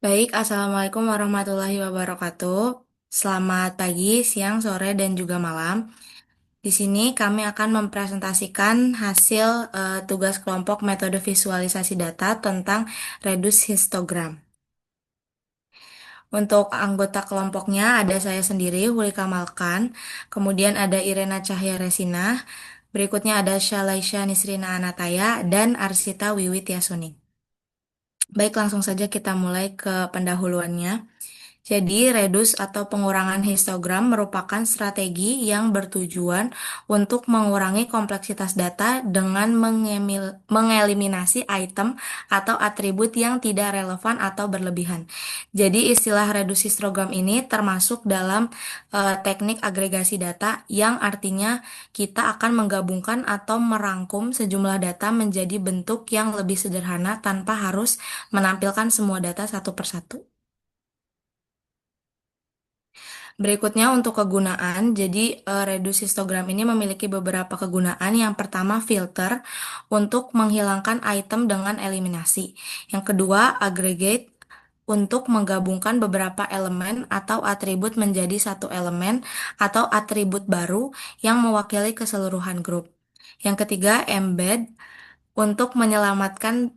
Baik, Assalamualaikum warahmatullahi wabarakatuh. Selamat pagi, siang, sore, dan juga malam. Di sini kami akan mempresentasikan hasil tugas kelompok metode visualisasi data tentang reduce histogram. Untuk anggota kelompoknya ada saya sendiri, Hulika Malkan, kemudian ada Irena Cahya Resina, berikutnya ada Shalaisha Nisrina Anataya, dan Arsita Wiwit Yasuning. Baik, langsung saja kita mulai ke pendahuluannya. Jadi, redus atau pengurangan histogram merupakan strategi yang bertujuan untuk mengurangi kompleksitas data dengan mengeliminasi item atau atribut yang tidak relevan atau berlebihan. Jadi, istilah redus histogram ini termasuk dalam teknik agregasi data yang artinya kita akan menggabungkan atau merangkum sejumlah data menjadi bentuk yang lebih sederhana tanpa harus menampilkan semua data satu persatu. Berikutnya untuk kegunaan, jadi reduce histogram ini memiliki beberapa kegunaan. Yang pertama filter untuk menghilangkan item dengan eliminasi. Yang kedua aggregate untuk menggabungkan beberapa elemen atau atribut menjadi satu elemen atau atribut baru yang mewakili keseluruhan grup. Yang ketiga embed untuk menyematkan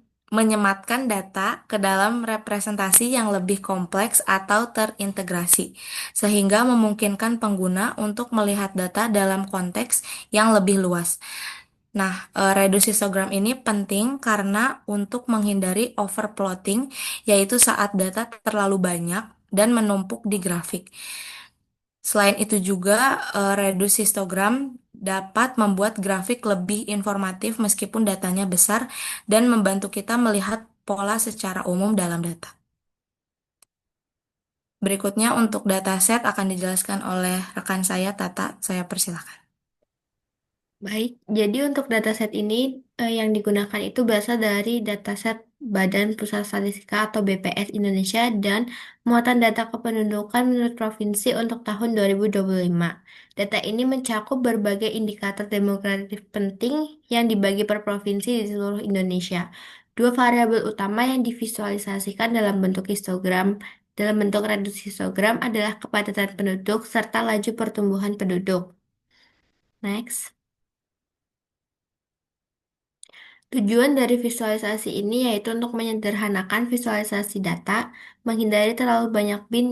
data ke dalam representasi yang lebih kompleks atau terintegrasi, sehingga memungkinkan pengguna untuk melihat data dalam konteks yang lebih luas. Nah, reduce histogram ini penting karena untuk menghindari overplotting, yaitu saat data terlalu banyak dan menumpuk di grafik. Selain itu juga, reduce histogram dapat membuat grafik lebih informatif meskipun datanya besar dan membantu kita melihat pola secara umum dalam data. Berikutnya untuk dataset akan dijelaskan oleh rekan saya, Tata. Saya persilakan. Baik, jadi untuk dataset ini yang digunakan itu berasal dari dataset Badan Pusat Statistika atau BPS Indonesia dan muatan data kependudukan menurut provinsi untuk tahun 2025. Data ini mencakup berbagai indikator demografis penting yang dibagi per provinsi di seluruh Indonesia. Dua variabel utama yang divisualisasikan dalam bentuk reduksi histogram adalah kepadatan penduduk serta laju pertumbuhan penduduk. Next. Tujuan dari visualisasi ini yaitu untuk menyederhanakan visualisasi data, menghindari terlalu banyak bin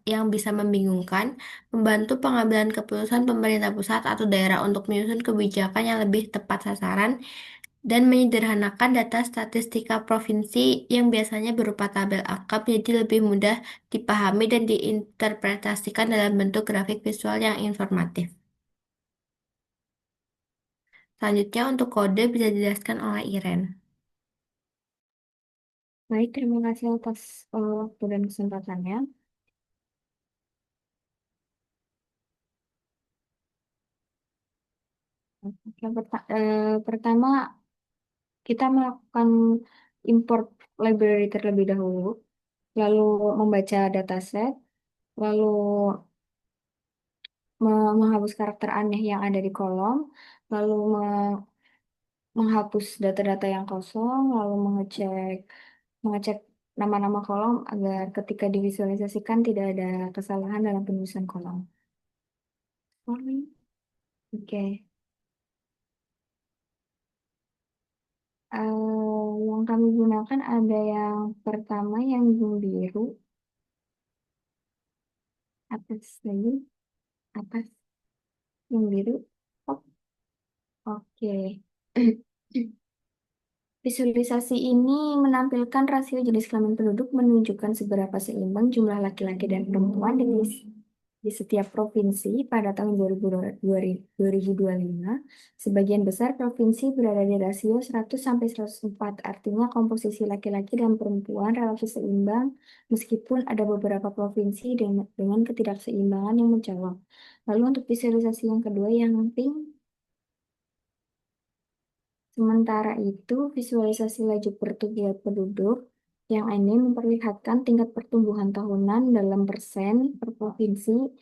yang bisa membingungkan, membantu pengambilan keputusan pemerintah pusat atau daerah untuk menyusun kebijakan yang lebih tepat sasaran, dan menyederhanakan data statistika provinsi yang biasanya berupa tabel angka menjadi lebih mudah dipahami dan diinterpretasikan dalam bentuk grafik visual yang informatif. Selanjutnya untuk kode bisa dijelaskan oleh Iren. Baik, terima kasih atas waktu dan kesempatannya. Pertama, kita melakukan import library terlebih dahulu, lalu membaca dataset, lalu menghapus karakter aneh yang ada di kolom, lalu menghapus data-data yang kosong, lalu mengecek nama-nama kolom agar ketika divisualisasikan tidak ada kesalahan dalam penulisan kolom. Oke. Yang kami gunakan ada yang pertama yang biru, atas lagi, atas yang biru. Oh, oke. Visualisasi ini menampilkan rasio jenis kelamin penduduk menunjukkan seberapa seimbang jumlah laki-laki dan perempuan di setiap provinsi pada tahun 2025. Sebagian besar provinsi berada di rasio 100 sampai 104, artinya komposisi laki-laki dan perempuan relatif seimbang meskipun ada beberapa provinsi dengan ketidakseimbangan yang mencolok. Lalu untuk visualisasi yang kedua yang pink. Sementara itu, visualisasi laju pertumbuhan penduduk yang ini memperlihatkan tingkat pertumbuhan tahunan dalam persen per provinsi.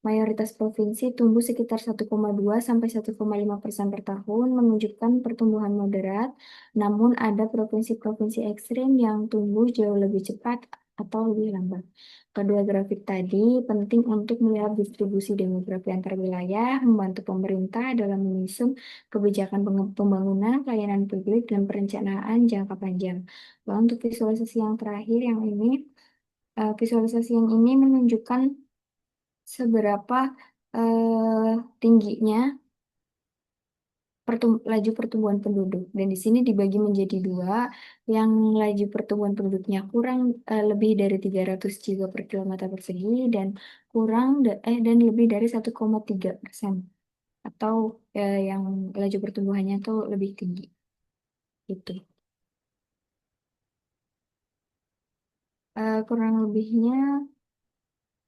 Mayoritas provinsi tumbuh sekitar 1,2 sampai 1,5% per tahun, menunjukkan pertumbuhan moderat. Namun ada provinsi-provinsi ekstrim yang tumbuh jauh lebih cepat atau lebih lambat. Kedua grafik tadi penting untuk melihat distribusi demografi antar wilayah, membantu pemerintah dalam menyusun kebijakan pembangunan, pelayanan publik, dan perencanaan jangka panjang. Lalu untuk visualisasi yang terakhir, visualisasi yang ini menunjukkan seberapa tingginya laju pertumbuhan penduduk. Dan di sini dibagi menjadi dua, yang laju pertumbuhan penduduknya kurang lebih dari 300 jiwa per kilometer persegi dan dan lebih dari 1,3%, atau yang laju pertumbuhannya tuh lebih tinggi. Itu. Kurang lebihnya,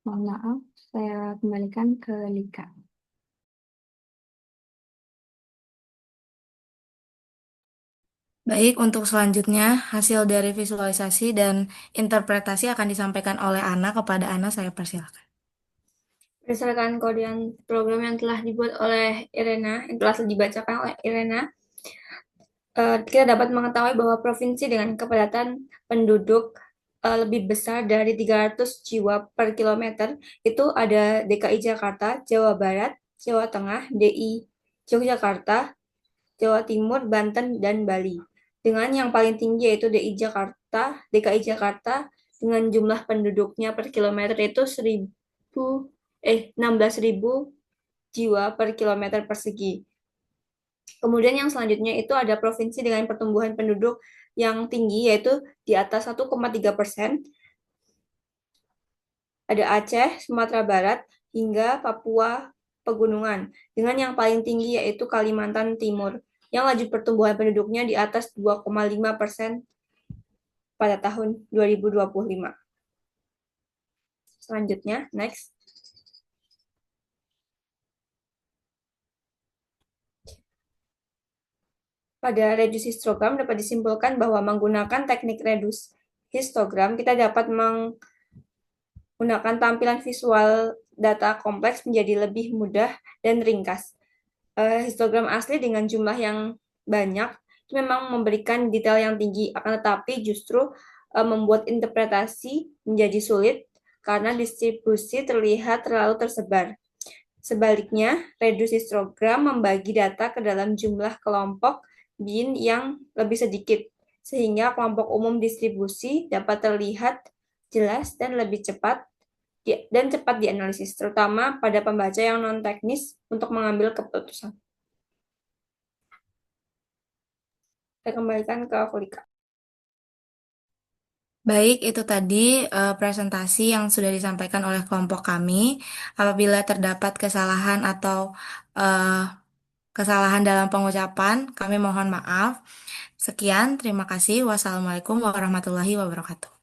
mohon maaf, saya kembalikan ke Lika. Baik, untuk selanjutnya hasil dari visualisasi dan interpretasi akan disampaikan oleh Ana. Kepada Ana saya persilakan. Berdasarkan kodean program yang telah dibuat oleh Irena, yang telah dibacakan oleh Irena, kita dapat mengetahui bahwa provinsi dengan kepadatan penduduk lebih besar dari 300 jiwa per kilometer itu ada DKI Jakarta, Jawa Barat, Jawa Tengah, DI Yogyakarta, Jawa Timur, Banten, dan Bali. Dengan yang paling tinggi yaitu DKI Jakarta dengan jumlah penduduknya per kilometer itu 16.000 jiwa per kilometer persegi. Kemudian yang selanjutnya itu ada provinsi dengan pertumbuhan penduduk yang tinggi yaitu di atas 1,3%. Ada Aceh, Sumatera Barat, hingga Papua Pegunungan. Dengan yang paling tinggi yaitu Kalimantan Timur yang laju pertumbuhan penduduknya di atas 2,5% pada tahun 2025. Selanjutnya, next. Pada reduce histogram dapat disimpulkan bahwa menggunakan teknik reduce histogram kita dapat menggunakan tampilan visual data kompleks menjadi lebih mudah dan ringkas. Histogram asli dengan jumlah yang banyak itu memang memberikan detail yang tinggi, akan tetapi justru membuat interpretasi menjadi sulit karena distribusi terlihat terlalu tersebar. Sebaliknya, reduce histogram membagi data ke dalam jumlah kelompok bin yang lebih sedikit, sehingga kelompok umum distribusi dapat terlihat jelas dan lebih cepat dianalisis, terutama pada pembaca yang non-teknis untuk mengambil keputusan. Saya kembalikan ke Kulika. Baik, itu tadi presentasi yang sudah disampaikan oleh kelompok kami. Apabila terdapat kesalahan atau eh, kesalahan dalam pengucapan, kami mohon maaf. Sekian, terima kasih. Wassalamualaikum warahmatullahi wabarakatuh.